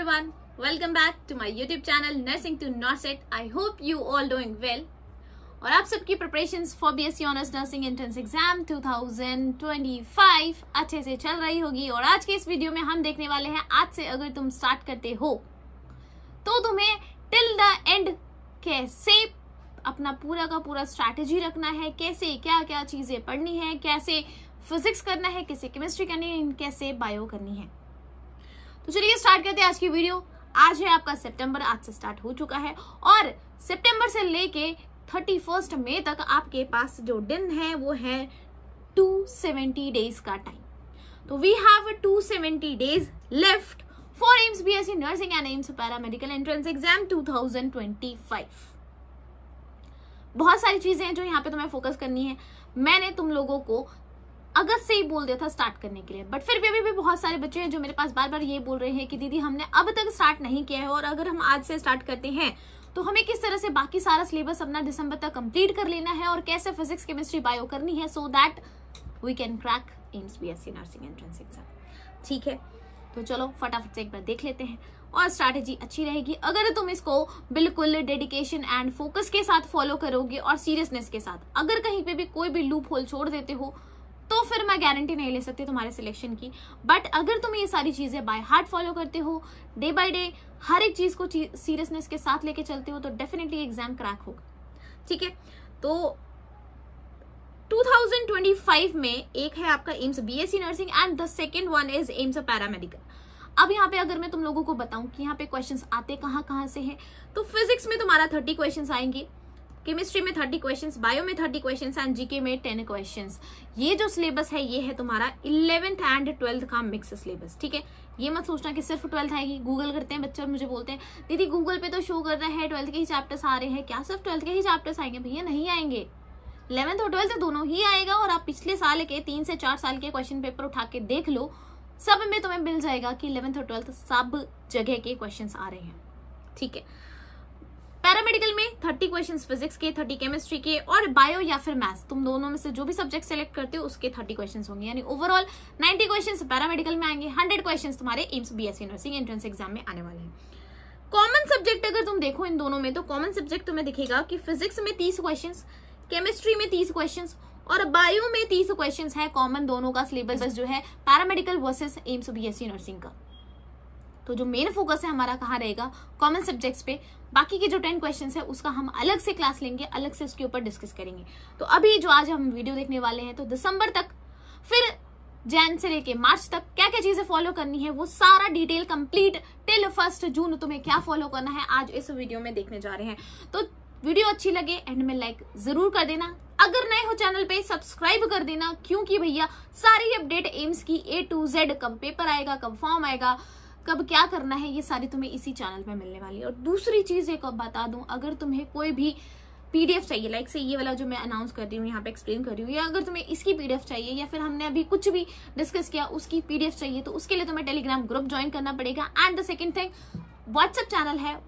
everyone, welcome back to my YouTube channel Nursing to Norset. I hope you all doing well. और आप सबकी preparations for BSc honours nursing entrance exam 2025 अच्छे से चल रही होगी। और आज के इस वीडियो में हम देखने वाले हैं आज से अगर तुम स्टार्ट करते हो तो तुम्हें टिल द एंड कैसे अपना पूरा का पूरा स्ट्रैटेजी रखना है, कैसे क्या क्या चीजें पढ़नी है, कैसे फिजिक्स करना है, कैसे केमिस्ट्री करनी है, कैसे बायो करनी है। तो चलिए स्टार्ट करते हैं आज की वीडियो। आज है आपका सितंबर, आज से स्टार्ट हो चुका है और सितंबर से लेके 31 मई तक आपके पास जो दिन है वो है 270 डेज का टाइम। तो we have 270 days left for AIIMS BSc nursing and AIIMS paramedical entrance exam 2025। बहुत सारी चीजें हैं जो यहाँ पे तुम्हें फोकस करनी है। मैंने तुम लोगों को अगस्त से ही बोल दिया था स्टार्ट करने के लिए, बट फिर भी अभी भी बहुत सारे बच्चे हैं जो मेरे पास बार बार ये बोल रहे हैं कि दीदी हमने अब तक स्टार्ट नहीं किया है और अगर हम आज से स्टार्ट करते हैं तो हमें किस तरह से बाकी सारा सिलेबस अपना दिसंबर तक कंप्लीट कर लेना है और कैसे फिजिक्स केमिस्ट्री बायो करनी है so that we can crack AIIMS BSc nursing entrance exam. ठीक है, तो चलो फटाफट से एक बार देख लेते हैं और स्ट्रैटेजी अच्छी रहेगी अगर तुम इसको बिल्कुल डेडिकेशन एंड फोकस के साथ फॉलो करोगे और सीरियसनेस के साथ। अगर कहीं पे भी कोई भी लूप होल छोड़ देते हो तो फिर मैं गारंटी नहीं ले सकती तुम्हारे सिलेक्शन की। बट अगर तुम ये सारी चीजें बाय हार्ट फॉलो करते हो, डे बाय डे हर एक चीज को सीरियसनेस के साथ लेके चलते हो तो डेफिनेटली एग्जाम क्रैक होगा। ठीक है, तो 2025 में एक है आपका AIIMS BSc nursing and the second one is AIIMS paramedical. अब यहाँ पे अगर मैं तुम लोगों को बताऊं कि यहाँ पे क्वेश्चंस आते कहाँ से हैं, तो फिजिक्स में तुम्हारा 30 क्वेश्चंस आएंगे, केमिस्ट्री में 30 क्वेश्चंस, बायो में 30 क्वेश्चंस एंड जीके में 10 क्वेश्चंस। ये जो सिलेबस है ये है तुम्हारा 11th एंड 12th का मिक्स सिलेबस। ठीक है, ये मत सोचना कि सिर्फ 12th आएगी। गूगल करते हैं बच्चे और मुझे बोलते हैं दीदी गूगल पे तो शो कर रहा है 12th के ही चैप्टर्स आ रहे हैं, क्या सिर्फ 12th के ही चैप्टर्स आएंगे? भैया नहीं आएंगे, 11th और 12th दोनों ही आएगा। और आप पिछले साल के 3 से 4 साल के क्वेश्चन पेपर उठा के देख लो, सब में तुम्हें मिल जाएगा कि 11th और 12th सब जगह के क्वेश्चन आ रहे हैं। ठीक है, पैरामेडिकल में 30 क्वेश्चंस फिजिक्स के, 30 केमिस्ट्री के और बायो या फिर मैथ्स, तुम दोनों में से जो भी सब्जेक्ट सेलेक्ट करते हो उसके 30 क्वेश्चंस होंगे। यानी ओवरऑल 90 क्वेश्चंस पैरामेडिकल में आएंगे, 100 क्वेश्चंस तुम्हारे AIIMS BSc nursing entrance exam में आने वाले हैं। कॉमन सब्जेक्ट अगर तुम देखो इन दोनों में तो कॉमन सब्जेक्ट तुम्हें दिखेगा कि फिजिक्स में 30 क्वेश्चन, केमिस्ट्री में 30 क्वेश्चन और बायो में 30 क्वेश्चन है। कॉमन दोनों का सिलेबस जो है paramedical versus AIIMS BSc nursing का। तो जो मेन फोकस है हमारा कहाँ रहेगा? कॉमन सब्जेक्ट्स पे। बाकी के जो 10 क्वेश्चंस है उसका हम अलग से क्लास लेंगे, अलग से उसके ऊपर डिस्कस करेंगे। तो अभी जो आज हम वीडियो देखने वाले हैं तो दिसंबर तक, फिर जैन से लेके मार्च तक क्या क्या चीजें फॉलो करनी है वो सारा डिटेल कंप्लीट टिल 1 जून तुम्हें क्या फॉलो करना है आज इस वीडियो में देखने जा रहे हैं। तो वीडियो अच्छी लगे एंड में लाइक जरूर कर देना, अगर नए हो चैनल पे सब्सक्राइब कर देना, क्योंकि भैया सारी अपडेट एम्स की A to Z, कब पेपर आएगा, कब फॉर्म आएगा, कब क्या करना है, ये सारी तुम्हें इसी चैनल में मिलने वाली है। और दूसरी चीज एक बता दूं, अगर तुम्हें कोई भी पीडीएफ चाहिए, लाइक से ये वाला जो मैं अनाउंस कर रही हूँ यहाँ पे एक्सप्लेन कर रही हूँ, या अगर तुम्हें इसकी पीडीएफ चाहिए या फिर हमने अभी कुछ भी डिस्कस किया उसकी पीडीएफ चाहिए तो उसके लिए तुम्हें टेलीग्राम ग्रुप ज्वाइन करना पड़ेगा। And the second thing, WhatsApp channel है,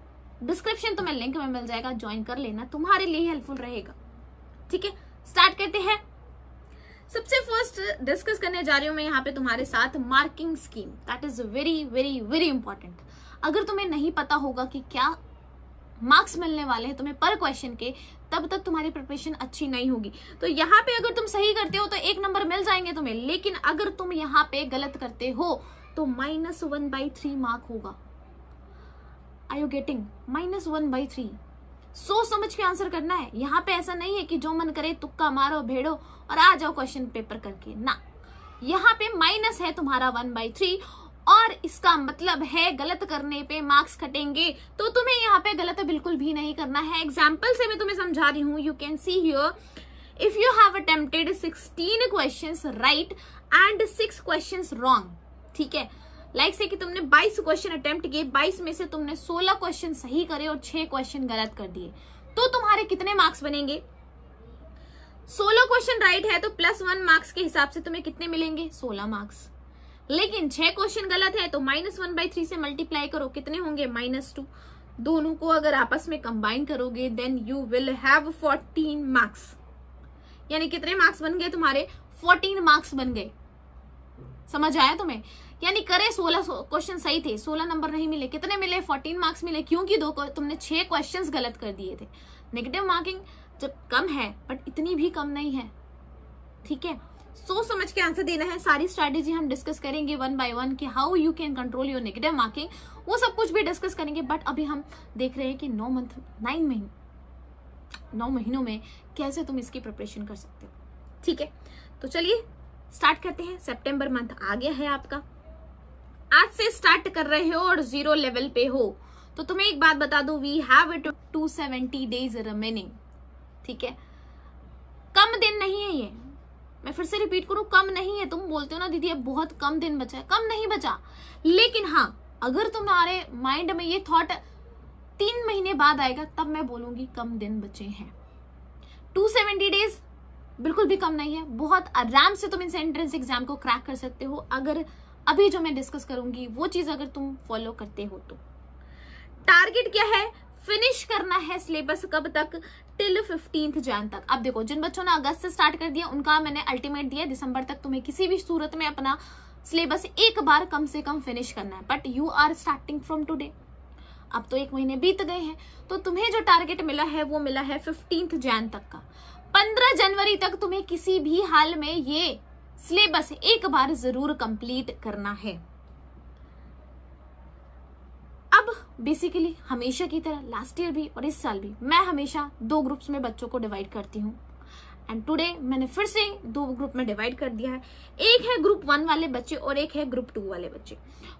डिस्क्रिप्शन तुम्हें लिंक में मिल जाएगा, ज्वाइन कर लेना, तुम्हारे लिए हेल्पफुल रहेगा। ठीक है, स्टार्ट करते हैं। सबसे फर्स्ट डिस्कस करने जा रही हूं मैं यहाँ पे तुम्हारे साथ marking scheme. That is very very very important. अगर तुम्हें नहीं पता होगा कि क्या मार्क्स मिलने वाले हैं तुम्हें पर क्वेश्चन के, तब तक तुम्हारी प्रिपरेशन अच्छी नहीं होगी। तो यहाँ पे अगर तुम सही करते हो तो 1 नंबर मिल जाएंगे तुम्हें, लेकिन अगर तुम यहाँ पे गलत करते हो तो -1/3 मार्क होगा। Are you getting? -1/3। सोच समझ के आंसर करना है। यहाँ पे ऐसा नहीं है कि जो मन करे तुक्का मारो, भेड़ो और आ जाओ क्वेश्चन पेपर करके, ना। यहाँ पे माइनस है तुम्हारा 1/3 और इसका मतलब है गलत करने पे मार्क्स कटेंगे। तो तुम्हें यहाँ पे गलत बिल्कुल भी नहीं करना है। एग्जाम्पल से मैं तुम्हें समझा रही हूँ। You can see here, if you have attempted 16 questions right and 6 questions wrong. ठीक है, लाइक से कि तुमने 22 क्वेश्चन अटेम्प्ट किए, 22 में से तुमने 16 क्वेश्चन सही करे और 6 क्वेश्चन गलत कर दिए, तो तुम्हारे कितने मार्क्स बनेंगे? 16 क्वेश्चन राइट है तो +1 मार्क्स के हिसाब से तुम्हें कितने मिलेंगे? 16 मार्क्स। लेकिन 6 क्वेश्चन गलत है तो -1/3 से मल्टीप्लाई करो, कितने होंगे? -2। दोनों को अगर आपस में कंबाइन करोगे then you will have 14 marks. यानी कितने मार्क्स बन गए तुम्हारे? 14 मार्क्स बन गए। समझ आया तुम्हें? यानी करे 16 क्वेश्चन सही थे, 16 नंबर नहीं मिले। कितने मिले? 14 मार्क्स मिले, क्योंकि तुमने 6 क्वेश्चंस गलत कर दिए थे। नेगेटिव मार्किंग जब कम है, बट इतनी भी कम नहीं है, ठीक है। सोच समझ के आंसर देना है। सारी स्ट्रैटेजी हम डिस्कस करेंगे 1 by 1 कि how you can control your negative marking, वो सब कुछ भी डिस्कस करेंगे। बट अभी हम देख रहे हैं कि 9 महीनों में कैसे तुम इसकी प्रिपरेशन कर सकते हो, ठीक है। तो चलिए स्टार्ट करते हैं। सितंबर मंथ आ गया है आपका, आज से स्टार्ट कर रहे हो और 0 लेवल पे हो, तो तुम्हें एक बात बता दो, we have it 270 days remaining, ठीक है। कम दिन नहीं है ये, मैं फिर से रिपीट करूं, कम नहीं है। तुम बोलते हो ना दीदी अब बहुत कम दिन बचा है, कम नहीं बचा। लेकिन हाँ, अगर तुम्हारे माइंड में ये थॉट 3 महीने बाद आएगा, तब मैं बोलूंगी कम दिन बचे हैं। 270 डेज बिल्कुल भी कम नहीं है, बहुत आराम से तुम इस एंट्रेंस एग्जाम को क्रैक कर सकते हो, अगर अभी जो मैं डिस्कस करूंगी वो चीज अगर तुम फॉलो करते हो तो। टारगेट क्या है? फिनिश करना है सिलेबस कब तक? टिल 15 जैन तक। अब देखो, जिन बच्चों ने अगस्त से स्टार्ट कर दिया उनका मैंने अल्टीमेट दिया दिसंबर तक तुम्हें किसी भी सूरत में अपना सिलेबस एक बार कम से कम फिनिश करना है, but you are starting from today. अब तो 1 महीने बीत गए हैं, तो तुम्हें जो टारगेट मिला है वो मिला है 15 जैन तक का। 15 जनवरी तक तुम्हें किसी भी हाल में ये सिलेबस एक बार जरूर कंप्लीट करना है। अब बेसिकली हमेशा की तरह लास्ट ईयर भी और इस साल भी मैं हमेशा 2 ग्रुप्स में बच्चों को डिवाइड करती हूँ, एंड टुडे मैंने फिर से 2 ग्रुप में डिवाइड कर दिया है। एक है ग्रुप 1 वाले बच्चे और एक है ग्रुप 2 वाले बच्चे।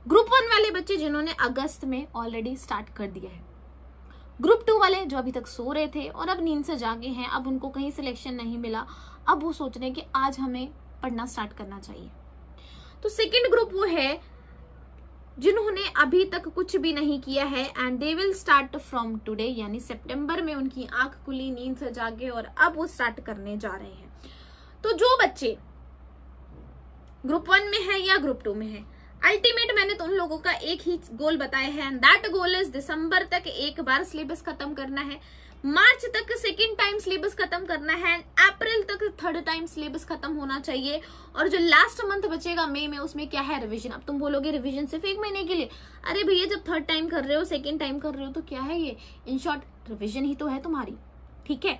ग्रुप 1 वाले बच्चे जिन्होंने अगस्त में ऑलरेडी स्टार्ट कर दिया है, ग्रुप 2 वाले जो अभी तक सो रहे थे और अब नींद से जागे हैं, अब उनको कहीं सिलेक्शन नहीं मिला, अब वो सोच रहे हैं कि आज हमें पढ़ना स्टार्ट करना चाहिए। तो सेकेंड ग्रुप वो है जिन्होंने अभी तक कुछ भी नहीं किया है, and they will start from today, यानी सितंबर में उनकी आंख खुली, नींद से जागे और अब वो स्टार्ट करने जा रहे हैं। तो जो बच्चे ग्रुप 1 में है या ग्रुप 2 में है, अल्टीमेट मैंने तो उन लोगों का एक ही गोल बताया है, एंड दैट गोल इज दिसंबर तक एक बार सिलेबस खत्म करना है, मार्च तक सेकेंड टाइम सिलेबस खत्म करना है, अप्रैल तक थर्ड टाइम सिलेबस खत्म होना चाहिए, और जो लास्ट मंथ बचेगा मई में, उसमें क्या है? रिवीजन। अब तुम बोलोगे रिवीजन सिर्फ 1 महीने के लिए, अरे भैया जब थर्ड टाइम कर रहे हो, सेकेंड टाइम कर रहे हो, तो क्या है ये? इन शॉर्ट रिवीजन ही तो है तुम्हारी, ठीक है।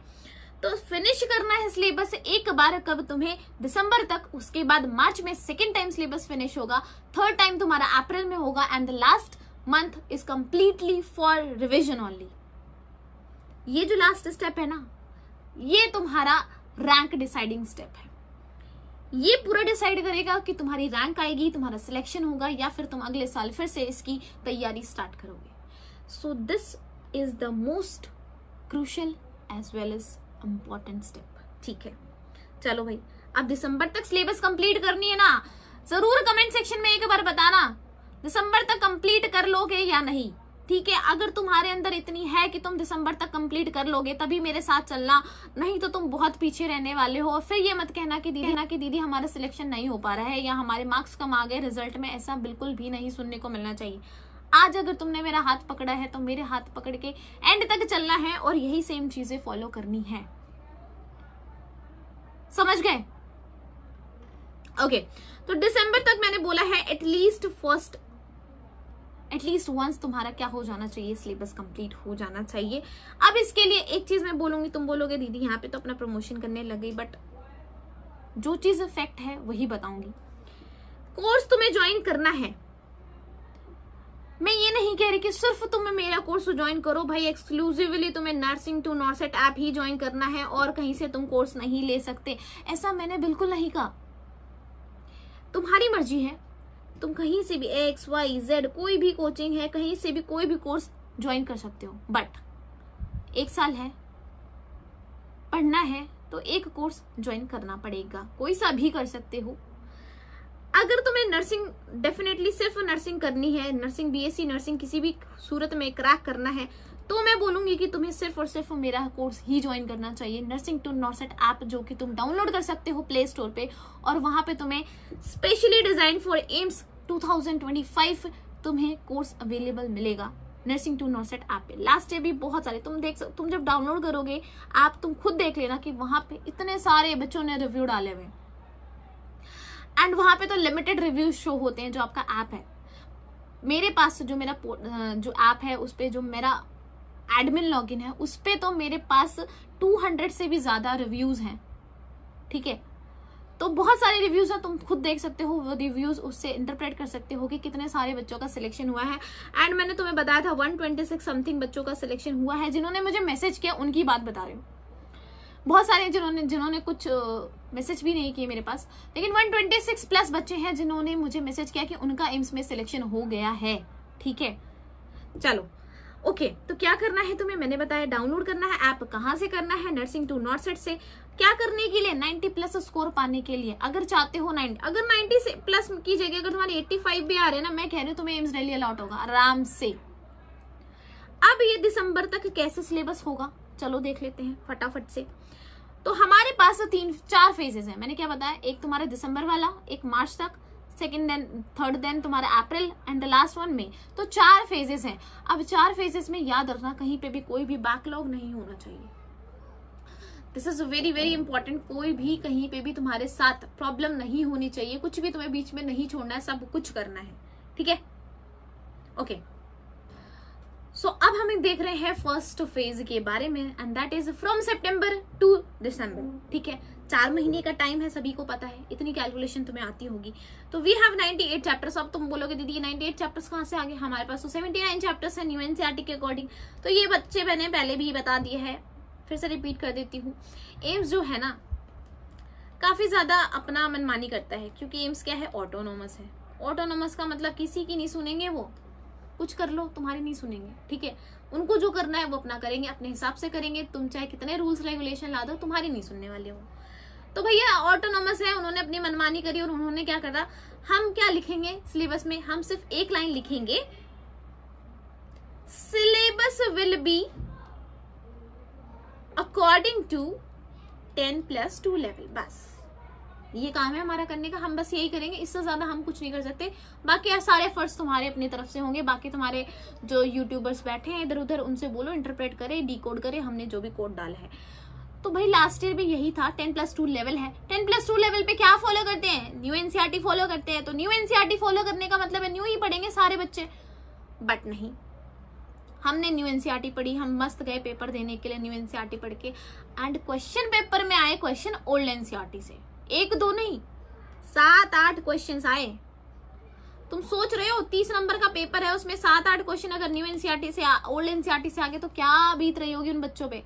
तो फिनिश करना है सिलेबस एक बार, कब? तुम्हें दिसंबर तक, उसके बाद मार्च में सेकेंड टाइम सिलेबस फिनिश होगा, थर्ड टाइम तुम्हारा अप्रैल में होगा, and the last month is completely for revision only. ये जो लास्ट स्टेप है ना, ये तुम्हारा रैंक डिसाइडिंग स्टेप है। ये पूरा डिसाइड करेगा कि तुम्हारी रैंक आएगी, तुम्हारा सिलेक्शन होगा, या फिर तुम अगले साल फिर से इसकी तैयारी स्टार्ट करोगे। So this is the most crucial as well as important step, ठीक है। चलो भाई, अब दिसंबर तक सिलेबस कंप्लीट करनी है ना, जरूर कमेंट सेक्शन में एक बार बताना दिसंबर तक कंप्लीट कर लोगे या नहीं, ठीक है। अगर तुम्हारे अंदर इतनी है कि तुम दिसंबर तक कंप्लीट कर लोगे तभी मेरे साथ चलना, नहीं तो तुम बहुत पीछे रहने वाले हो। और फिर ये मत कहना कि दीदी हमारा सिलेक्शन नहीं हो पा रहा है या हमारे मार्क्स कम आ गए रिजल्ट में, ऐसा बिल्कुल भी नहीं सुनने को मिलना चाहिए। आज अगर तुमने मेरा हाथ पकड़ा है तो मेरे हाथ पकड़ के एंड तक चलना है और यही सेम चीजें फॉलो करनी है, समझ गए? ओके, तो दिसंबर तक मैंने बोला है एटलीस्ट वंस तुम्हारा क्या हो जाना चाहिए, सिलेबस कंप्लीट हो जाना चाहिए। अब इसके लिए एक चीज मैं बोलूंगी, तुम बोलोगे दीदी यहाँ पे तो अपना प्रमोशन करने लग गई, बट जो चीज फैक्ट है वही बताऊंगी। कोर्स तुम्हें ज्वाइन करना है, मैं ये नहीं कह रही कि सिर्फ तुम्हें मेरा कोर्स ज्वाइन करो भाई, एक्सक्लूसिवली तुम्हें नर्सिंग टू नॉर्सेट ऐप ही ज्वाइन करना है और कहीं से तुम कोर्स नहीं ले सकते, ऐसा मैंने बिल्कुल नहीं कहा। तुम्हारी मर्जी है, तुम कहीं से भी XYZ कोई भी कोचिंग है, कहीं से भी कोई भी कोर्स ज्वाइन कर सकते हो, बट 1 साल है, पढ़ना है तो एक कोर्स ज्वाइन करना पड़ेगा, कोई सा भी कर सकते हो। अगर तुम्हें नर्सिंग डेफिनेटली सिर्फ नर्सिंग करनी है, नर्सिंग BSc नर्सिंग किसी भी सूरत में क्रैक करना है, तो मैं बोलूंगी कि तुम्हें सिर्फ और सिर्फ मेरा कोर्स ही ज्वाइन करना चाहिए, नर्सिंग टू नॉर्सेट ऐप, जो कि तुम डाउनलोड कर सकते हो प्ले स्टोर पे, और वहां पे तुम्हें स्पेशली डिजाइन फॉर एम्स 2025 तुम्हें कोर्स अवेलेबल मिलेगा नर्सिंग टू नॉर्सेट ऐप पे। लास्ट ईयर भी बहुत सारे तुम जब डाउनलोड करोगे ऐप, तुम खुद देख लेना कि वहां पे इतने सारे बच्चों ने रिव्यू डाले हुए। एंड वहां पे तो लिमिटेड रिव्यूज शो होते हैं। जो आपका ऐप है, मेरे पास जो मेरा जो ऐप है उस पे जो मेरा एडमिन लॉगिन है उस पे तो मेरे पास 200 से भी ज्यादा रिव्यूज हैं, ठीक है। तो बहुत सारे रिव्यूज हैं, तुम खुद देख सकते हो वो रिव्यूज, उससे इंटरप्रेट कर सकते हो कि कितने सारे बच्चों का सिलेक्शन हुआ है। एंड मैंने तुम्हें बताया था 126 समथिंग बच्चों का सिलेक्शन हुआ है। जिन्होंने मुझे मैसेज किया उनकी बात बता रही हूँ, बहुत सारे जिन्होंने कुछ मैसेज भी नहीं किए मेरे पास, लेकिन 126 प्लस बच्चे हैं जिन्होंने मुझे मैसेज किया कि उनका एम्स में सिलेक्शन हो गया है, ठीक है। चलो ओके, तो क्या करना है तुम्हें, मैंने बताया डाउनलोड करना है ऐप। कहाँ से करना है, नर्सिंग टू नॉट सेट से। क्या करने के लिए, 90 प्लस स्कोर पाने के लिए। अगर चाहते हो 90, अगर 90 से प्लस की जगह अगर तुम्हारे 85 भी आ रहे हैं ना, मैं कह रही हूँ तुम्हें एम्स डेली अलॉट होगा आराम से। अब ये दिसंबर तक कैसे सिलेबस होगा, चलो देख लेते हैं फटाफट से। तो हमारे पास 3-4 फेजेस हैं, मैंने क्या बताया, एक तुम्हारा दिसंबर वाला, एक मार्च तक, सेकेंड देन थर्ड देन तुम्हारा अप्रैल एंड द लास्ट वन मई। तो 4 फेजेस हैं। अब 4 फेजेस में याद रखना कहीं पे भी कोई भी बैकलॉग नहीं होना चाहिए। This is very very important. कोई भी कहीं पे भी तुम्हारे साथ प्रॉब्लम नहीं होनी चाहिए, कुछ भी तुम्हें बीच में नहीं छोड़ना है, सब कुछ करना है, ठीक है। ओके सो अब हम देख रहे हैं फर्स्ट फेज के बारे में, and that is from September to December, ठीक है। 4 महीने का टाइम है, सभी को पता है, इतनी कैलकुलेशन तुम्हें आती होगी। तो वी हैव 98 चैप्टर्स। अब तुम बोलोगे दीदी ये 98 चैप्टर्स कहाँ से आ गए, हमारे पास तो 79 चैप्टर्स है न्यू एनसीईआरटी के अकॉर्डिंग। तो ये बच्चे मैंने पहले भी बता दिए है, फिर से रिपीट कर देती हूँ। एम्स जो है ना काफी ज्यादा अपना मनमानी करता है, क्योंकि एम्स क्या है, ऑटोनोमस है। ऑटोनोमस का मतलब किसी की नहीं सुनेंगे, वो कुछ कर लो तुम्हारी नहीं सुनेंगे, ठीक है। उनको जो करना है वो अपना करेंगे, अपने हिसाब से करेंगे। तुम चाहे कितने रूल्स रेगुलेशन ला दो, तुम्हारी नहीं सुनने वाले वो। तो भैया ऑटोनोमस है, उन्होंने अपनी मनमानी करी और उन्होंने क्या करा, हम क्या लिखेंगे सिलेबस में, हम सिर्फ एक लाइन लिखेंगे, syllabus will be according to 10+2 level. बस ये काम है हमारा करने का, हम बस यही करेंगे, इससे ज्यादा हम कुछ नहीं कर सकते। बाकी सारे एफर्ट्स तुम्हारे अपनी तरफ से होंगे। बाकी तुम्हारे जो यूट्यूबर्स बैठे हैं इधर उधर, उनसे बोलो इंटरप्रेट करे, डिकोड करे हमने जो भी कोड डाला है। तो भाई लास्ट ईयर भी यही था, 10+2 लेवल है। 10+2 लेवल पे क्या फॉलो करते हैं, न्यू एनसीईआरटी फॉलो करते हैं। तो न्यू एनसीईआरटी फॉलो करने का मतलब है न्यू ही पढ़ेंगे सारे बच्चे, बट नहीं, हमने न्यू एनसीईआरटी पढ़ी, हम मस्त गए पेपर देने के लिए न्यू एनसीईआरटी पढ़ के, एंड क्वेश्चन पेपर में आए क्वेश्चन ओल्ड एनसीईआरटी से, 1-2 नहीं 7-8 क्वेश्चंस आए। तुम सोच रहे हो 30 नंबर का पेपर है, उसमें 7-8 क्वेश्चन अगर न्यू एनसीईआरटी से ओल्ड एनसीईआरटी से आगे तो क्या बीत रही होगी उन बच्चों पे।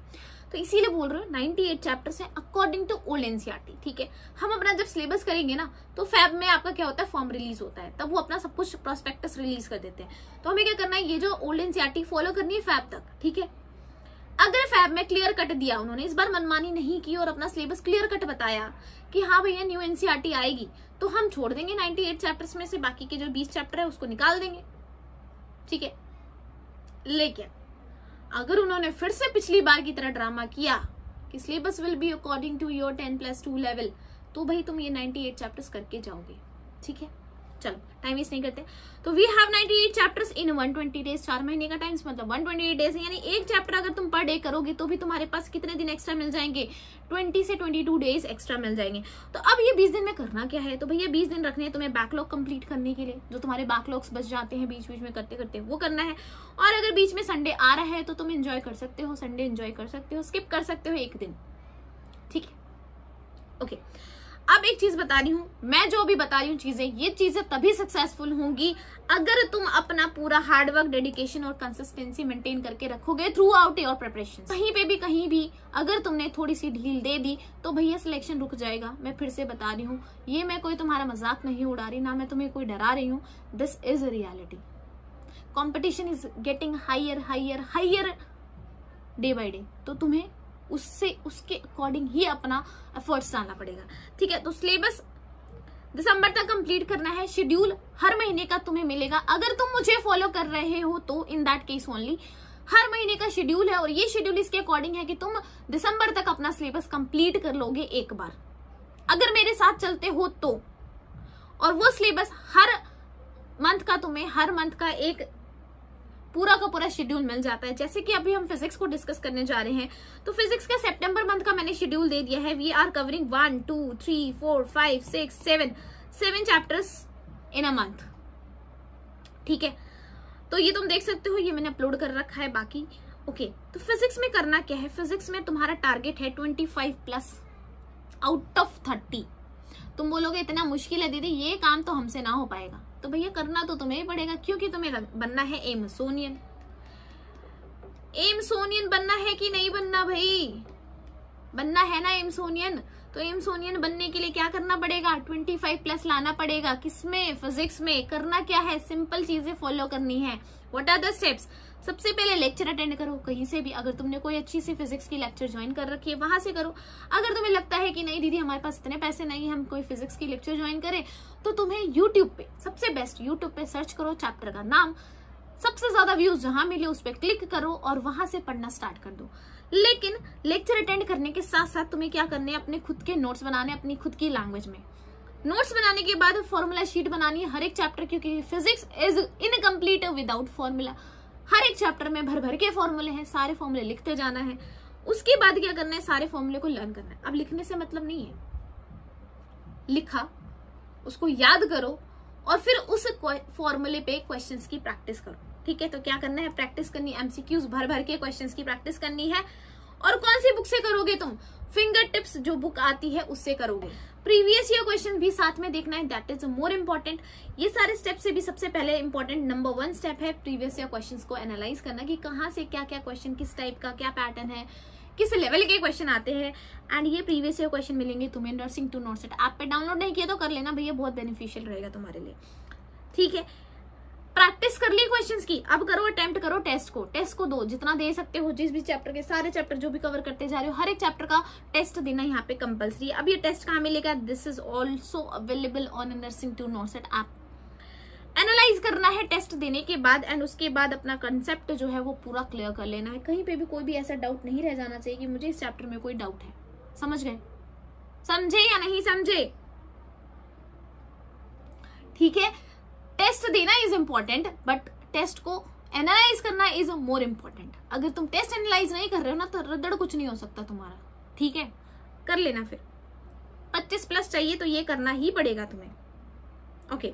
तो इसीलिए बोल रहे हो 98 चैप्टर्स है अकॉर्डिंग टू ओल्ड एनसीईआरटी, ठीक है। हम अपना जब सिलेबस करेंगे ना तो फैब में आपका क्या होता है, फॉर्म रिलीज होता है, तब वो अपना सब कुछ प्रोस्पेक्टस रिलीज कर देते हैं। तो हमें क्या करना है, ये जो ओल्ड एनसीईआरटी फॉलो करनी है फैब तक, ठीक है। अगर फैब में क्लियर कट दिया उन्होंने, इस बार मनमानी नहीं की और अपना सिलेबस क्लियर कट बताया कि हाँ भैया न्यू एनसीईआरटी आएगी, तो हम छोड़ देंगे 98 चैप्टर्स में से, बाकी के जो 20 चैप्टर है उसको निकाल देंगे, ठीक है। लेकिन अगर उन्होंने फिर से पिछली बार की तरह ड्रामा किया कि syllabus will be according to your 10+2 level, तो भाई तुम ये 98 चैप्टर्स करके जाओगे, ठीक है। चलो टाइम वेस्ट नहीं करते। तो we have 98 chapters in 120 days, 4 महीने का टाइम, मतलब 128 डेज, यानी एक चैप्टर अगर तुम पर डे करोगे तो भी तुम्हारे पास कितने दिन एक्स्ट्रा मिल जाएंगे, 20 से 22 डेज एक्स्ट्रा मिल जाएंगे। तो अब ये 20 दिन में करना क्या है, तो भैया 20 दिन रखने हैं तुम्हें बैकलॉग कंप्लीट करने के लिए, जो तुम्हारे बैकलॉग्स बच जाते हैं बीच बीच में करते करते, वो करना है। और अगर बीच में संडे आ रहा है तो तुम एंजॉय कर सकते हो, संडे एंजॉय कर सकते हो, स्किप कर सकते हो एक दिन, ठीक है। ओके अब एक चीज बता रही हूँ, मैं जो भी बता रही हूँ चीजें, ये चीजें तभी सक्सेसफुल होंगी अगर तुम अपना पूरा हार्डवर्क, डेडिकेशन और कंसिस्टेंसी मेंटेन करके रखोगे थ्रू आउट योर प्रिपरेशन। कहीं भी अगर तुमने थोड़ी सी ढील दे दी तो भैया सिलेक्शन रुक जाएगा। मैं फिर से बता रही हूँ, ये मैं कोई तुम्हारा मजाक नहीं उड़ा रही, ना मैं तुम्हें कोई डरा रही हूँ, this is reality. Competition is getting higher higher higher day by day, तो तुम्हें उसके अकॉर्डिंग ही अपना एफर्ट्स डालना पड़ेगा, ठीक है। तो सिलेबस दिसंबर तक कंप्लीट करना है, शेड्यूल हर महीने का तुम्हें मिलेगा। अगर तुम मुझे फॉलो कर रहे हो तो इन दैट केस ओनली हर महीने का शेड्यूल है, और ये शेड्यूल इसके अकॉर्डिंग है कि तुम दिसंबर तक अपना सिलेबस कंप्लीट कर लोगे एक बार, अगर मेरे साथ चलते हो तो। और वो सिलेबस हर मंथ का तुम्हें हर मंथ का एक पूरा का पूरा शेड्यूल मिल जाता है। जैसे कि अभी हम फिजिक्स को डिस्कस करने जा रहे हैं, तो फिजिक्स का सितंबर मंथ का मैंने शेड्यूल दे दिया है। We are covering 1 2 3 4 5 6 7 7 chapters in a month, ठीक है। तो ये तुम देख सकते हो, ये मैंने अपलोड कर रखा है बाकी। ओके, तो फिजिक्स में करना क्या है, फिजिक्स में तुम्हारा टारगेट है 25+ आउट ऑफ 30। तुम बोलोगे इतना मुश्किल है दीदी, ये काम तो हमसे ना हो पाएगा, तो भैया करना तो तुम्हें ही पड़ेगा, क्योंकि तुम्हें बनना है एम्सोनियन। एम्सोनियन बनना है कि नहीं बनना भाई, बनना है ना एम्सोनियन। तो एम्सोनियन बनने के लिए क्या करना पड़ेगा, 25+ लाना पड़ेगा। किसमें, फिजिक्स में। करना क्या है, सिंपल चीजें फॉलो करनी है। व्हाट आर द स्टेप्स, सबसे पहले लेक्चर अटेंड करो कहीं से भी। अगर तुमने कोई अच्छी सी फिजिक्स की लेक्चर ज्वाइन कर रखी है वहां से करो। अगर तुम्हें लगता है कि नहीं दीदी हमारे पास इतने पैसे नहीं है हम कोई फिजिक्स की लेक्चर ज्वाइन करें, तो तुम्हें यूट्यूब पे, सबसे बेस्ट यूट्यूब पे सर्च करो चैप्टर का नाम, सबसे ज्यादा व्यूज जहां मिले उस पर क्लिक करो और वहां से पढ़ना स्टार्ट कर दो। लेकिन लेक्चर अटेंड करने के साथ साथ तुम्हें क्या करने, अपने खुद के नोट्स बनाने, अपनी खुद की लैंग्वेज में। नोट्स बनाने के बाद फॉर्मूला शीट बनानी है हर एक चैप्टर, क्योंकि physics is incomplete without formula. हर एक चैप्टर में भर भर के फॉर्मूले हैं, सारे फॉर्मूले लिखते जाना है। उसके बाद क्या करना है, सारे फॉर्मूले को लर्न करना है। अब लिखने से मतलब नहीं है, लिखा उसको याद करो और फिर उस फॉर्मूले पे क्वेश्चंस की प्रैक्टिस करो, ठीक है। तो क्या करना है, प्रैक्टिस करनी, एमसीक्यूज भर भर के क्वेश्चंस की प्रैक्टिस करनी है। और कौन सी बुक से करोगे तुम, फिंगर टिप्स जो बुक आती है उससे करोगे। प्रीवियस ईयर क्वेश्चन भी साथ में देखना है, दैट इज मोर इम्पोर्टेंट। ये सारे स्टेप से भी सबसे पहले इंपॉर्टेंट नंबर 1 स्टेप है प्रीवियस ईयर क्वेश्चंस को एनालाइज करना, कि कहाँ से क्या क्या क्वेश्चन, किस टाइप का क्या पैटर्न है, किस लेवल के क्वेश्चन आते हैं। एंड ये प्रीवियस ईयर क्वेश्चन मिलेंगे तुम्हें नर्सिंग टू नॉटसेट ऐप पे। डाउनलोड नहीं किया तो कर लेना भैया, बहुत बेनिफिशियल रहेगा तुम्हारे लिए, ठीक है। प्रैक्टिस कर ली क्वेश्चंस की, अब करो अटेम्प्ट करो टेस्ट को दो जितना दे सकते हो। जिस भी चैप्टर के सारे चैप्टर जो भी कवर करते जा रहे हो, हर एक चैप्टर का टेस्ट देना यहाँ पे कंपलसरी है। अब ये टेस्ट कहाँ मिलेगा, this is also available on nursing to notset app. Analyze करना है टेस्ट देने के बाद, एंड उसके बाद अपना कंसेप्ट जो है वो पूरा क्लियर कर लेना है। कहीं पे भी कोई भी ऐसा डाउट नहीं रह जाना चाहिए कि मुझे इस चैप्टर में कोई डाउट है। समझ गए, समझे या नहीं समझे, ठीक है। टेस्ट देना इज इम्पोर्टेंट, बट टेस्ट को एनालाइज करना इज मोर इम्पोर्टेंट। अगर तुम टेस्ट एनालाइज नहीं कर रहे हो ना, तो रद्दड़ कुछ नहीं हो सकता तुम्हारा, ठीक है। कर लेना, फिर 25+ चाहिए तो ये करना ही पड़ेगा तुम्हें, ओके।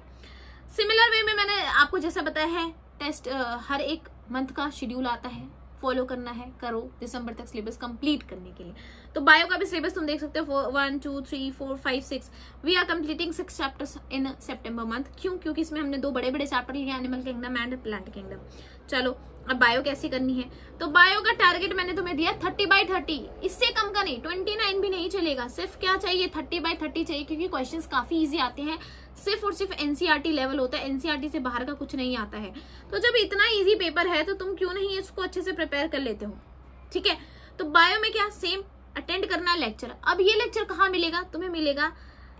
सिमिलर वे में मैंने आपको जैसा बताया है, टेस्ट हर एक मंथ का शेड्यूल आता है, फॉलो करना है, करो दिसंबर तक सिलेबस कंप्लीट करने के लिए। तो बायो का भी सिलेबस तुम देख सकते हो, 1 2 3 4 5 6 we are completing 6 chapters in September month. क्यों, क्योंकि इसमें हमने 2 बड़े बड़े चैप्टर लिए, animal kingdom and plant kingdom. चलो अब बायो कैसी करनी है, तो बायो का टारगेट मैंने तुम्हें दिया 30/30, इससे कम का नहीं, 29 भी नहीं चलेगा। सिर्फ क्या चाहिए, 30/30 चाहिए, क्योंकि क्वेश्चंस काफी इजी आते हैं। सिर्फ और सिर्फ एनसीईआरटी लेवल होता है, एनसीईआरटी से बाहर का कुछ नहीं आता है। तो जब इतना इजी पेपर है तो तुम क्यों नहीं इसको अच्छे से प्रिपेयर कर लेते हो, ठीक है। तो बायो में क्या, सेम अटेंड करना लेक्चर। अब ये लेक्चर कहाँ मिलेगा, तुम्हें मिलेगा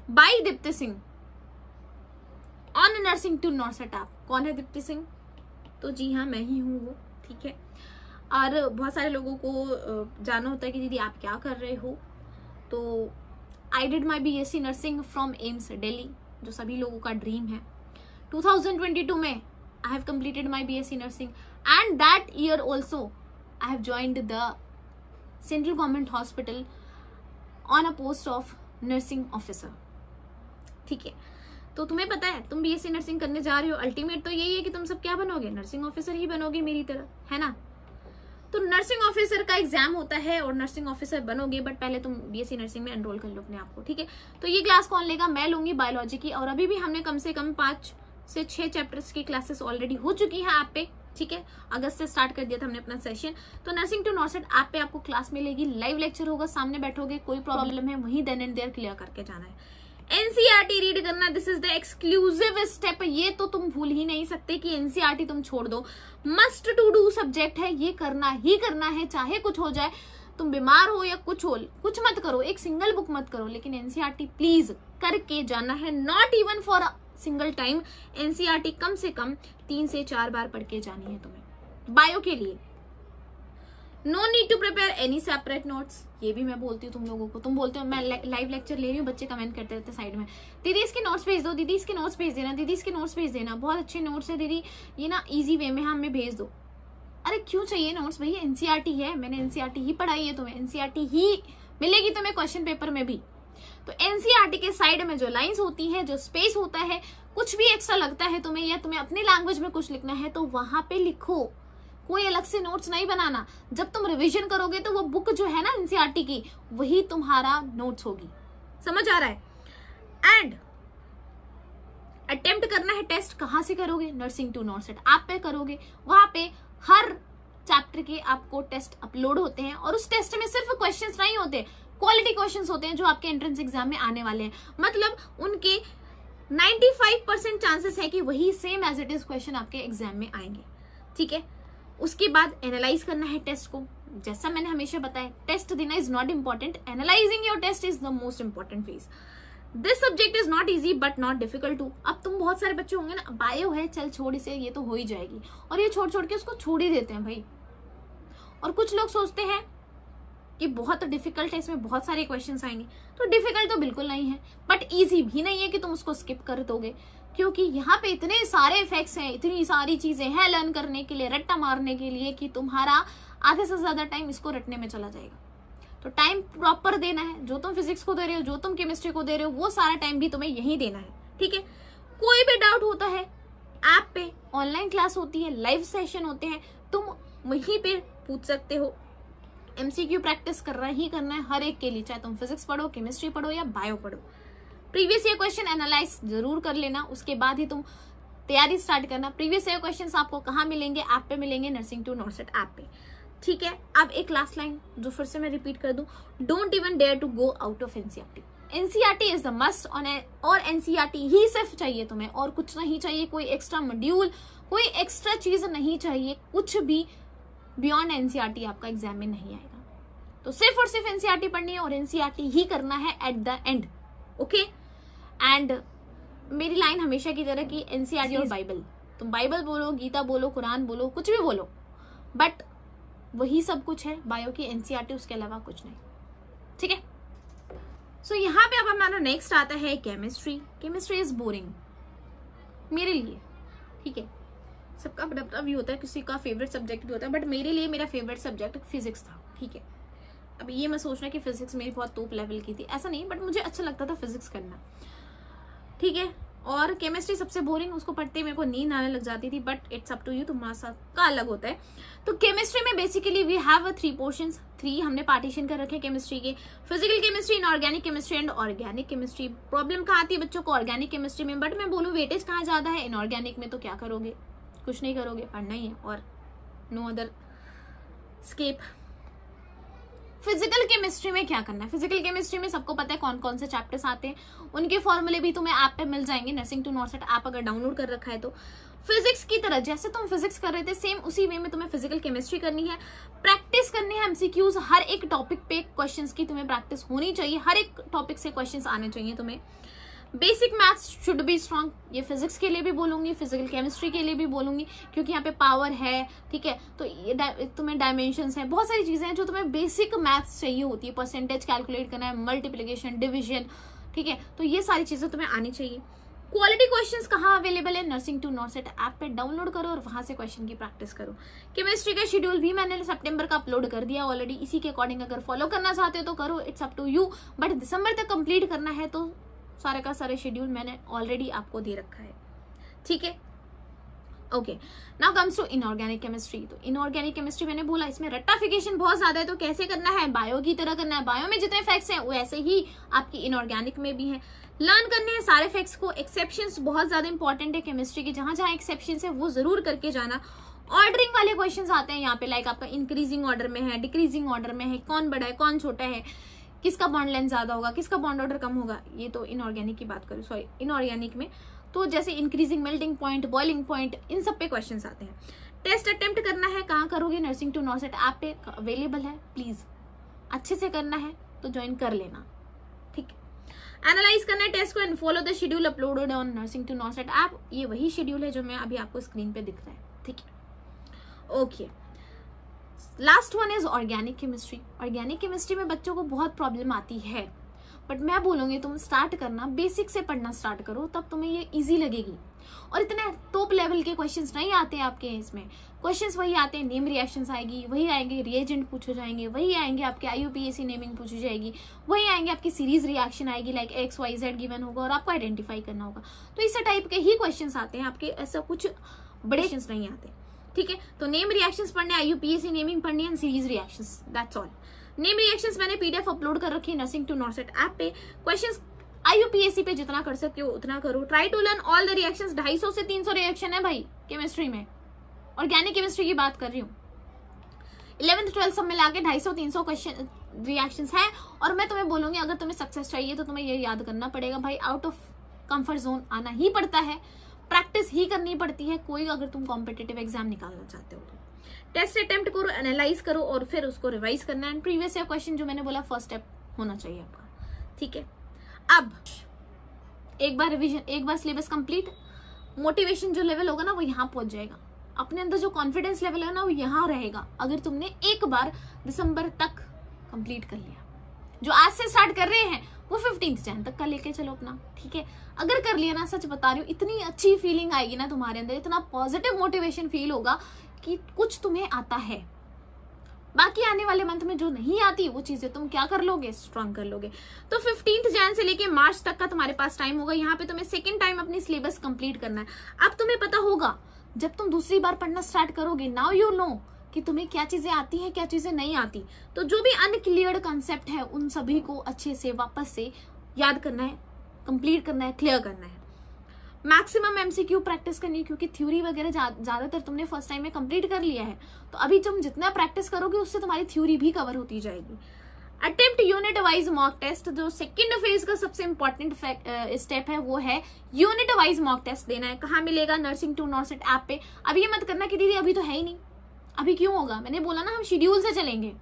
by Deepti Singh on nursing to notset app. कौन है दीप्ति सिंह, तो जी हाँ मैं ही हूँ वो, ठीक है। और बहुत सारे लोगों को जाना होता है कि दीदी आप क्या कर रहे हो, तो I did my BSc nursing from AIIMS Delhi, जो सभी लोगों का ड्रीम है। 2022 में I have completed my BSc nursing, and that year also I have joined the central government hospital on a post of nursing officer, ठीक है। तो तुम्हें पता है तुम BSc नर्सिंग करने जा रहे हो, अल्टीमेट तो यही है कि तुम सब क्या बनोगे, नर्सिंग ऑफिसर ही बनोगे मेरी तरह, है ना। तो नर्सिंग ऑफिसर का एग्जाम होता है और नर्सिंग ऑफिसर बनोगे, बट पहले तुम BSc नर्सिंग में एनरोल कर लो अपने आप को, ठीक है। तो ये क्लास कौन लेगा, मैं लूंगी बायोलॉजी की, और अभी भी हमने कम से कम 5 से 6 चैप्टर्स की क्लासेस ऑलरेडी हो चुकी है ऐप पे, ठीक है। अगस्त से स्टार्ट कर दिया था हमने अपना सेशन। तो नर्सिंग टू नॉटसेट ऐप पे आपको क्लास मिलेगी, लाइव लेक्चर होगा, सामने बैठोगे, कोई प्रॉब्लम है वहीं देन एंड देयर क्लियर करके जाना है। एनसीईआरटी रीड करना, this is the exclusive step. ये तो तुम भूल ही नहीं सकते कि एनसीईआरटी तुम छोड़ दो, मस्ट टू डू सब्जेक्ट है, ये करना ही करना है, चाहे कुछ हो जाए, तुम बीमार हो या कुछ हो, कुछ मत करो, एक सिंगल बुक मत करो, लेकिन एनसीईआरटी प्लीज करके जाना है, not even for a single time. NCERT कम से कम 3 से 4 बार पढ़ के जानी है तुम्हें बायो के लिए। No need to prepare any separate notes, ये भी मैं बोलती हूँ तुम लोगों को। तुम बोलते हो मैं लाइव लेक्चर ले रही हूँ, बच्चे कमेंट करते रहते साइड में, दीदी इसके नोट्स भेज दो, दीदी इसके नोट्स भेज देना, दीदी इसके नोट्स भेज देना, बहुत अच्छे नोट्स है दीदी, ये ना इजी वे में हमें भेज दो। अरे क्यों चाहिए नोट्स भैया, एनसीईआरटी है, मैंने एनसीईआरटी ही पढ़ाई है, तुम्हें एनसीईआरटी ही मिलेगी तुम्हें क्वेश्चन पेपर में भी। तो एनसीईआरटी के साइड में जो लाइंस होती है, जो स्पेस होता है, कुछ भी एक्स्ट्रा लगता है तुम्हें या तुम्हें अपनी लैंग्वेज में कुछ लिखना है तो वहां पे लिखो, कोई अलग से नोट्स नहीं बनाना। जब तुम रिवीजन करोगे तो वो बुक जो है ना एनसीईआरटी की, वही तुम्हारा नोट्स होगी। समझ आ रहा है? एंड अटेम्प्ट करना है टेस्ट, कहां से करोगे? नर्सिंग टू नॉर्सेट ऐप पे करोगे। वहां पे हर चैप्टर के आपको टेस्ट अपलोड होते हैं और उस टेस्ट में सिर्फ क्वेश्चंस नहीं होते, क्वालिटी क्वेश्चंस होते हैं जो आपके एंट्रेंस एग्जाम में आने वाले हैं। मतलब उनके 95% चांसेस है कि वही same as it is question आपके एग्जाम में आएंगे। ठीक है, उसके बाद एनालाइज करना है टेस्ट को। जैसा मैंने हमेशा बताया, टेस्ट देना is not important, analysing your test is the most important phase. This subject is not easy but not difficult too. अब तुम बहुत सारे बच्चे होंगे ना, बायो है चल छोड़ इसे, ये तो हो ही जाएगी, और ये छोड़ छोड़ के उसको छोड़ ही देते हैं भाई। और कुछ लोग सोचते हैं कि बहुत डिफिकल्ट है, इसमें बहुत सारे क्वेश्चंस आएंगे। तो डिफिकल्ट तो बिल्कुल नहीं है, बट इजी भी नहीं है कि तुम उसको स्किप कर दोगे, क्योंकि यहाँ पे इतने सारे इफेक्ट्स हैं, इतनी सारी चीजें हैं लर्न करने के लिए, रट्टा मारने के लिए, कि तुम्हारा आधे से ज्यादा टाइम इसको रटने में चला जाएगा। तो टाइम प्रॉपर देना है, जो तुम फिजिक्स को दे रहे हो, जो तुम केमिस्ट्री को दे रहे हो, वो सारा टाइम भी तुम्हें यही देना है। ठीक है, कोई भी डाउट होता है ऐप पे ऑनलाइन क्लास होती है, लाइव सेशन होते हैं, तुम वहीं पे पूछ सकते हो। एमसीक्यू प्रैक्टिस करना ही करना है हर एक के लिए, चाहे तुम फिजिक्स पढ़ो, केमिस्ट्री पढ़ो या बायो पढ़ो। प्रीवियस ईयर क्वेश्चन एनालाइज जरूर कर लेना, उसके बाद ही तुम तैयारी स्टार्ट करना। प्रीवियस ईयर क्वेश्चंस आपको कहाँ मिलेंगे? ऐप पे मिलेंगे, नर्सिंग टू नॉर्सेट ऐप पे। ठीक है, अब एक लास्ट लाइन जो फिर से मैं रिपीट कर दूं, don't even dare to go out of NCERT. NCERT is the must, और एनसीईआरटी ही सिर्फ चाहिए तुम्हें, और कुछ नहीं चाहिए, कोई एक्स्ट्रा मॉड्यूल, कोई एक्स्ट्रा चीज नहीं चाहिए, कुछ भी बियॉन्ड एनसीईआरटी आपका एग्जाम में नहीं आएगा। तो सिर्फ और सिर्फ एनसीईआरटी पढ़नी है और एनसीईआरटी ही करना है at the end. Okay, and मेरी लाइन हमेशा की तरह कि एनसीईआरटी और बाइबल, तुम बाइबल बोलो, गीता बोलो, कुरान बोलो, कुछ भी बोलो, बट वही सब कुछ है बायो की एनसीईआरटी, उसके अलावा कुछ नहीं। ठीक है, सो यहाँ पे अब हमारा नेक्स्ट आता है केमिस्ट्री। केमिस्ट्री इज बोरिंग मेरे लिए। ठीक है, सबका अपना अपना भी होता है, किसी का फेवरेट सब्जेक्ट भी होता है, बट मेरे लिए मेरा फेवरेट सब्जेक्ट फिजिक्स था। ठीक है, अब ये मैं सोचना कि फिजिक्स मेरी बहुत टॉप लेवल की थी, ऐसा नहीं, बट मुझे अच्छा लगता था फिजिक्स करना। ठीक है, और केमिस्ट्री सबसे बोरिंग, उसको पढ़ते ही मेरे को नींद आने लग जाती थी, but it's up to you, तुम्हारा सबका अलग होता है। तो केमिस्ट्री में बेसिकली वी हैव 3 पोर्शंस, 3 हमने पार्टीशन कर रखे केमिस्ट्री के, physical chemistry, inorganic chemistry and organic chemistry. Problem कहाँ आती है बच्चों को? ऑर्गेनिक केमिस्ट्री में, बट मैं बोलूँ वेटेज कहाँ ज्यादा है? इनऑर्गेनिक में। तो क्या करोगे? कुछ नहीं करोगे, पढ़ना ही है और no other escape. Physical chemistry में क्या करना है? फिजिकल केमिस्ट्री में सबको पता है कौन कौन से चैप्टर्स आते हैं, उनके फॉर्मूले भी तुम्हें ऐप पे मिल जाएंगे, नर्सिंग टू नॉर्सेट ऐप अगर डाउनलोड कर रखा है तो। फिजिक्स की तरह जैसे तुम फिजिक्स कर रहे थे, सेम उसी वे में तुम्हें फिजिकल केमिस्ट्री करनी है। प्रैक्टिस करनी है एमसीक्यूज, हर एक टॉपिक पे क्वेश्चंस की तुम्हें प्रैक्टिस होनी चाहिए, हर एक टॉपिक से क्वेश्चंस आने चाहिए तुम्हें। Basic maths should be strong, ये फिजिक्स के लिए भी बोलूंगी, फिजिकल केमिस्ट्री के लिए भी बोलूंगी, क्योंकि यहाँ पे पावर है। ठीक है, तो ये तुम्हें डायमेंशंस है, बहुत सारी चीजें हैं जो तुम्हें बेसिक मैथ्स चाहिए होती है, परसेंटेज कैलकुलेट करना है, मल्टीप्लिकेशन, डिविजन। ठीक है, तो ये सारी चीजें तुम्हें आनी चाहिए। क्वालिटी क्वेश्चंस कहाँ अवेलेबल है? नर्सिंग टू नॉर्सेट ऐप पे डाउनलोड करो और वहां से क्वेश्चन की प्रैक्टिस करो। केमिस्ट्री का शेड्यूल भी मैंने सितंबर का अपलोड कर दिया ऑलरेडी, इसी के अकॉर्डिंग अगर फॉलो करना चाहते हो तो करो, it's up to you, but December तक कंप्लीट करना है तो सारे का सारे शेड्यूल मैंने ऑलरेडी आपको दे रखा है। ठीक है, okay, now comes to inorganic chemistry. तो इनऑर्गेनिक केमिस्ट्री मैंने बोला इसमें रट्टाफिकेशन बहुत ज्यादा है, तो कैसे करना है? बायो की तरह करना है। बायो में जितने फैक्ट्स हैं वैसे ही आपकी इनऑर्गेनिक में भी है, लर्न करने हैं सारे फैक्ट्स को। एक्सेप्शंस बहुत ज्यादा इंपॉर्टेंट है केमिस्ट्री की, जहां जहां एक्सेप्शंस है वो जरूर करके जाना। ऑर्डरिंग वाले क्वेश्चंस आते हैं यहाँ पे, लाइक आपका इंक्रीजिंग ऑर्डर में है, डिक्रीजिंग ऑर्डर में है, कौन बड़ा है कौन छोटा है, किसका बॉन्ड लेंथ ज्यादा होगा, किसका बॉन्ड ऑर्डर कम होगा। ये तो इनऑर्गेनिक की बात करूँ, सॉरी इनऑर्गेनिक में तो जैसे increasing, melting point, boiling point, इन सब पे क्वेश्चंस आते हैं। टेस्ट अटेम्प्ट करना है, कहाँ करोगे? नर्सिंग टू नॉर्सेट ऐप पे अवेलेबल है, प्लीज अच्छे से करना है तो ज्वाइन कर लेना। ठीक है, एनालाइज करना है टेस्ट को and follow the schedule uploaded on nursing to NORCET app. ये वही शेड्यूल है जो मैं अभी आपको स्क्रीन पे दिख रहा है। ठीक है, okay, last one is organic chemistry. Organic chemistry में बच्चों को बहुत प्रॉब्लम आती है, बट मैं बोलूंगी तुम स्टार्ट करना, बेसिक से पढ़ना स्टार्ट करो, तब तुम्हें ये इजी लगेगी। और इतने टॉप लेवल के क्वेश्चंस नहीं आते आपके इसमें, क्वेश्चंस वही आते हैं, नेम रिएक्शंस आएगी, वही आएंगे रिएजेंट पूछे जाएंगे, वही आएंगे आपके IUPAC नेमिंग पूछी जाएगी, वही आएंगे आपकी सीरीज रिएक्शन आएगी, लाइक XYZ गिवन होगा और आपको आइडेंटिफाई करना होगा। तो इस टाइप के ही क्वेश्चंस आते हैं आपके, ऐसा कुछ बड़े क्वेश्चंस नहीं आते, ठीक है। तो नेम रिएक्शंस पढ़ने, IUPAC नेमिंग पढ़नी है, series reactions, that's all. Name reactions मैंने PDF अपलोड कर रखी है नर्सिंग टू नॉर्सेट ऐप पे। क्वेश्चंस IUPAC पे जितना कर सकते हो उतना करो। Try to learn all the reactions. 250 से 300 रिएक्शन है भाई केमिस्ट्री में, ऑर्गेनिक केमिस्ट्री की बात कर रही हूँ। 11th 12th सब मिला के 250-300 क्वेश्चन रिएक्शंस है। और मैं तुम्हें बोलूंगी अगर तुम्हें सक्सेस चाहिए तो तुम्हें ये याद करना पड़ेगा भाई, आउट ऑफ कंफर्ट जोन आना ही पड़ता है, प्रैक्टिस ही करनी पड़ती है कोई, अगर तुम कॉम्पिटिटिव एग्जाम निकालना चाहते हो तो। टेस्ट अटेम्प्ट करो, एनालाइज करो और फिर उसको रिवाइज करना है। प्रीवियस ईयर क्वेश्चन जो मैंने बोला फर्स्ट स्टेप होना चाहिए आपका, ठीक है। अब एक बार रिवीजन, एक बार सिलेबस कंप्लीट, मोटिवेशन जो लेवल होगा ना वो यहाँ पहुंच जाएगा, अपने अंदर जो कॉन्फिडेंस लेवल है ना वो यहाँ रहेगा अगर तुमने एक बार दिसंबर तक कंप्लीट कर लिया। जो आज से स्टार्ट कर रहे हैं वो 15 जैन तक का लेके चलो अपना, ठीक है। अगर कर लिया ना, सच बता रही हूँ, इतनी अच्छी फीलिंग आएगी ना तुम्हारे अंदर, इतना पॉजिटिव मोटिवेशन फील होगा कि कुछ तुम्हें आता है। बाकी आने वाले मंथ में जो नहीं आती वो चीजें तुम क्या कर लोगे, स्ट्रॉन्ग कर लोगे। तो 15 जैन से लेके मार्च तक का तुम्हारे पास टाइम होगा। यहाँ पे तुम्हें सेकंड टाइम अपनी सिलेबस कंप्लीट करना है। अब तुम्हें पता होगा जब तुम दूसरी बार पढ़ना स्टार्ट करोगे, नाउ यू नो कि तुम्हें क्या चीजें आती हैं, क्या चीजें नहीं आती। तो जो भी अनक्लियर्ड कंसेप्ट है उन सभी को अच्छे से वापस से याद करना है, कंप्लीट करना है, क्लियर करना है। मैक्सिमम MCQ प्रैक्टिस करनी है क्योंकि थ्योरी वगैरह ज्यादातर तुमने फर्स्ट टाइम में कंप्लीट कर लिया है। तो अभी तुम जितना प्रैक्टिस करोगे उससे तुम्हारी थ्योरी भी कवर होती जाएगी। Attempt unit wise mock test, जो सेकंड फेज का सबसे इंपॉर्टेंट स्टेप है वो है यूनिट वाइज मॉक टेस्ट देना है। कहाँ मिलेगा? नर्सिंग टू नॉर्सेट ऐप पे। अब ये मत करना कि दीदी अभी तो है ही नहीं, अभी क्यों होगा? मैंने बोला ना हम शेड्यूल से चलेंगे,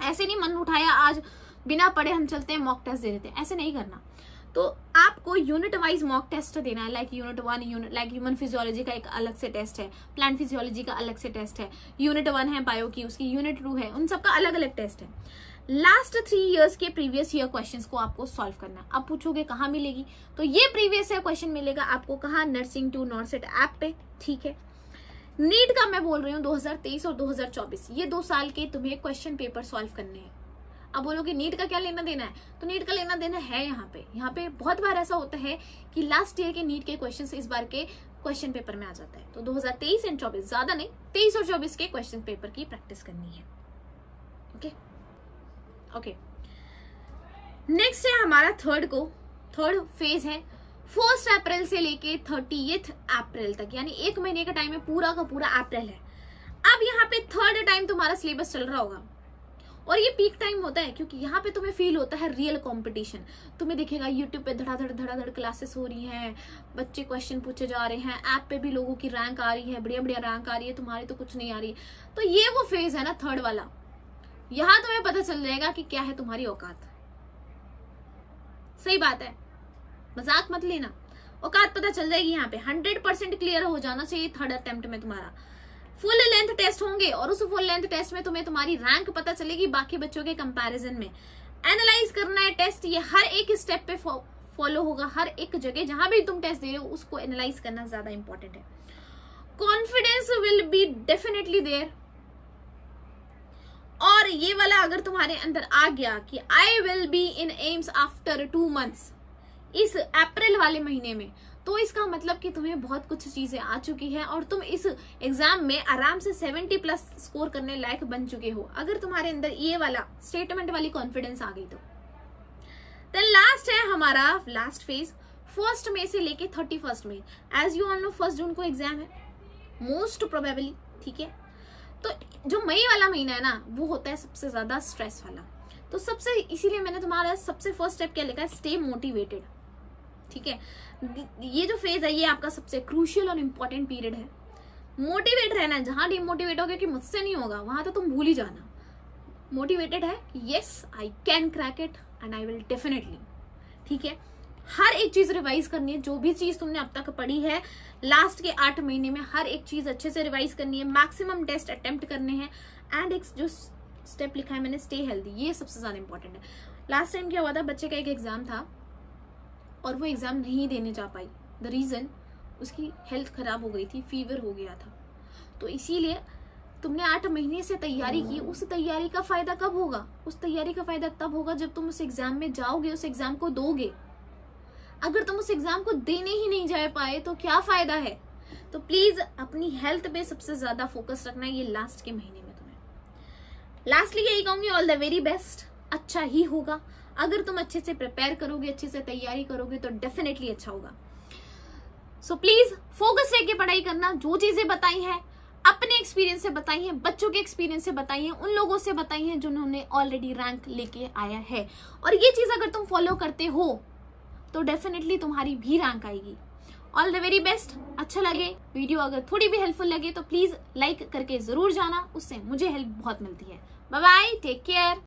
ऐसे नहीं मन उठाया आज बिना पढ़े हम चलते हैं मॉक टेस्ट दे देते हैं, ऐसे नहीं करना। तो आपको यूनिट वाइज मॉक टेस्ट देना है, like unit 1 unit like human physiology का एक अलग से टेस्ट है, प्लांट फिजियोलॉजी का अलग से टेस्ट है, यूनिट 1 है बायो की, उसकी यूनिट 2 है, उन सबका अलग अलग टेस्ट है। लास्ट 3 इयर्स के प्रीवियस ईयर क्वेश्चंस को आपको सॉल्व करना है। अब पूछोगे कहाँ मिलेगी, तो ये प्रीवियस ईयर क्वेश्चन मिलेगा आपको कहाँ? नर्सिंग टू नॉर्सेट ऐप पे, ठीक है। नीट का मैं बोल रही हूँ 2023 और 2024 ये 2 साल के तुम्हें क्वेश्चन पेपर सॉल्व करने हैं। अब बोलोगे नीट का क्या लेना देना है, तो नीट का लेना देना है यहाँ पे बहुत बार ऐसा होता है कि लास्ट ईयर के नीट के क्वेश्चंस इस बार के क्वेश्चन पेपर में आ जाता है। तो 2023 एंड 24 ज्यादा नहीं, 23 और 24 के क्वेश्चन पेपर की प्रैक्टिस करनी है। ओके नेक्स्ट है हमारा थर्ड फेज है 1 अप्रैल से लेके 30 अप्रैल तक, यानी 1 महीने का टाइम है, पूरा का पूरा अप्रैल है। अब यहाँ पे थर्ड टाइम तुम्हारा सिलेबस चल रहा होगा और ये पीक टाइम होता है क्योंकि यहाँ पे तुम्हें फील होता है रियल कंपटीशन। तुम्हें दिखेगा यूट्यूब पे धड़ाधड़ क्लासेस हो रही हैं, बच्चे क्वेश्चन पूछे जा रहे हैं, ऐप पे भी लोगों की रैंक आ रही है, बढ़िया रैंक आ रही है, तुम्हारी तो कुछ नहीं आ रही। तो ये वो फेज है ना थर्ड वाला, यहाँ तुम्हें पता चल जाएगा कि क्या है तुम्हारी औकात। सही बात है, मजाक मत लेना, औकात पता चल जाएगी यहाँ पे। 100% क्लियर हो जाना चाहिए थर्ड अटेम्प्ट में तुम्हारा। फुल लेंथ टेस्ट होंगे और उस फुल लेंथ टेस्ट में तुम्हें तुम्हारी रैंक पता चलेगी बाकी बच्चों के कंपैरिजन में। एनालाइज करना है टेस्ट, ये हर एक स्टेप पे फॉलो होगा, हर एक जगह जहां भी तुम टेस्ट दे रहे हो उसको एनालाइज करना ज्यादा इंपॉर्टेंट है। Confidence will be definitely there, और ये वाला अगर तुम्हारे अंदर आ गया कि I will be in AIIMS after 2 months इस अप्रैल वाले महीने में, तो इसका मतलब कि तुम्हें बहुत कुछ चीजें आ चुकी है और तुम इस एग्जाम में आराम से 70+ स्कोर करने लायक बन चुके हो, अगर तुम्हारे अंदर ये वाला स्टेटमेंट वाली कॉन्फिडेंस आ गई तो। देन लास्ट है हमारा लास्ट फेज 1 मई से लेके 31 मई। एज यू ऑल नो 1 जून को एग्जाम है मोस्ट प्रोबेबली, ठीक है। तो जो मई वाला महीना है ना वो होता है सबसे ज्यादा स्ट्रेस वाला। तो सबसे इसीलिए मैंने तुम्हारा सबसे फर्स्ट स्टेप क्या लिखा है, स्टे मोटिवेटेड, ठीक है। ये जो फेज है ये आपका सबसे क्रूशियल और इंपॉर्टेंट पीरियड है। मोटिवेट रहना, जहां डिमोटिवेट हो गया कि मुझसे नहीं होगा वहां तो तुम भूल ही जाना। मोटिवेटेड है कि yes I can crack it and I will definitely, ठीक है। हर एक चीज रिवाइज करनी है, जो भी चीज तुमने अब तक पढ़ी है लास्ट के 8 महीने में हर एक चीज अच्छे से रिवाइज करनी है, मैक्सिमम टेस्ट अटेम्प्ट करने हैं। एंड एक जो स्टेप लिखा है मैंने, स्टे हेल्दी, ये सबसे ज्यादा इंपॉर्टेंट है। लास्ट टाइम क्या हुआ था, बच्चे का एक एग्जाम था और वो एग्जाम नहीं देने जा पाई। द रीजन, उसकी हेल्थ खराब हो गई थी, फीवर हो गया था। तो इसीलिए तुमने 8 महीने से तैयारी की, उस तैयारी का फायदा कब होगा? उस तैयारी का फायदा तब होगा जब तुम उस एग्जाम में जाओगे, उस एग्जाम को दोगे। अगर तुम उस एग्जाम को देने ही नहीं जा पाए तो क्या फायदा है? तो प्लीज अपनी हेल्थ पे सबसे ज्यादा फोकस रखना है ये लास्ट के महीने में। तुम्हें लास्टली यही कहूंगी, ऑल द वेरी बेस्ट। अच्छा ही होगा अगर तुम अच्छे से प्रिपेयर करोगे, अच्छे से तैयारी करोगे तो डेफिनेटली अच्छा होगा। सो प्लीज फोकस रह के पढ़ाई करना। जो चीजें बताई है अपने एक्सपीरियंस से बताई है, बच्चों के एक्सपीरियंस से बताई है, उन लोगों से बताई है जिन्होंने ऑलरेडी रैंक लेके आया है। और ये चीज अगर तुम फॉलो करते हो तो डेफिनेटली तुम्हारी भी रैंक आएगी। All the very best. अच्छा लगे वीडियो, अगर थोड़ी भी हेल्पफुल लगे तो प्लीज लाइक करके जरूर जाना, उससे मुझे हेल्प बहुत मिलती है। Bye bye, take care.